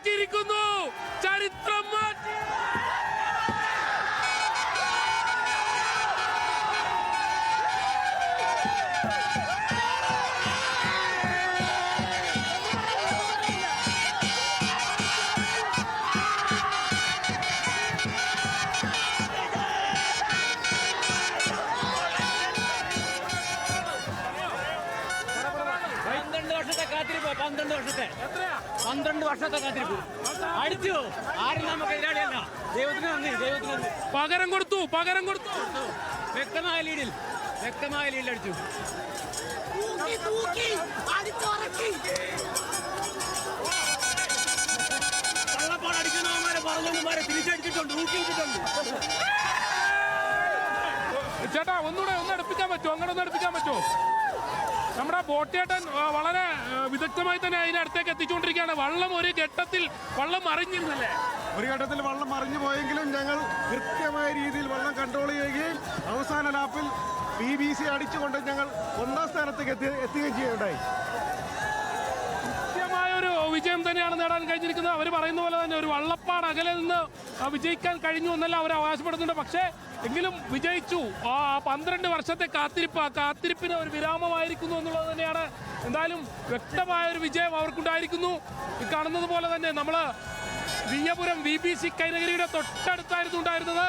മാറ്റിയിരിക്കുന്നു, ചരിത്രം മാറ്റി. കാത്തിരിപ്പ് 12 വർഷത്തെ കാത്തിരിപ്പ് അടിച്ചു. ആരും നമുക്ക് എതിരാളിയല്ല. ദൈവത്തിന് നന്ദി, ദൈവത്തിന് നന്ദി. പകരം കൊടുത്തു. വ്യക്തമായ ലീഡിൽ അടിച്ചു. കള്ളപ്പാടടിക്കുന്നവന്മാരെ പറഞ്ഞവന്മാരെ തിരിച്ചടിച്ചിട്ടുണ്ട്, ഊക്കിയിട്ടുണ്ട്. ചേട്ടാ ഒന്ന് അടുപ്പിക്കാൻ പറ്റുമോ? അങ്ങനെ ഒന്ന് അടുപ്പിക്കാൻ പറ്റുമോ? നമ്മുടെ ബോട്ടേട്ടൻ വളരെ വിദഗ്ധമായി തന്നെ അതിനടുത്തേക്ക് എത്തിച്ചുകൊണ്ടിരിക്കുകയാണ്. ഒരു ഘട്ടത്തിൽ വള്ളം മറിഞ്ഞിരുന്നല്ലേ? ഒരു ഘട്ടത്തിൽ വള്ളം മറിഞ്ഞു പോയെങ്കിലും ഞങ്ങൾ കൃത്യമായ രീതിയിൽ വള്ളം കൺട്രോൾ ചെയ്യുകയും അവസാന ലാപ്പിൽ BBC അടിച്ചുകൊണ്ട് ഞങ്ങൾ 1ാം സ്ഥാനത്തേക്ക് എത്തുകയും ചെയ്യുകയുണ്ടായി. കൃത്യമായൊരു വിജയം തന്നെയാണ് നേടാൻ കഴിഞ്ഞിരിക്കുന്നത്. അവർ പറയുന്ന പോലെ തന്നെ ഒരു വള്ളപ്പാട് അകലെ നിന്ന് വിജയിക്കാൻ കഴിഞ്ഞു എന്നല്ല അവർ അവകാശപ്പെടുന്നുണ്ട്. പക്ഷേ എങ്കിലും വിജയിച്ചു. 12 വർഷത്തെ കാത്തിരിപ്പിന് ഒരു വിരാമമായിരിക്കുന്നു എന്നുള്ളത് തന്നെയാണ്. എന്തായാലും വ്യക്തമായൊരു വിജയം അവർക്കുണ്ടായിരിക്കുന്നു. ഈ കാണുന്നത് പോലെ തന്നെ നമ്മൾ വിയ്യപുരം BBC കൈനഗരിയുടെ തൊട്ടടുത്തായിരുന്നു ഉണ്ടായിരുന്നത്.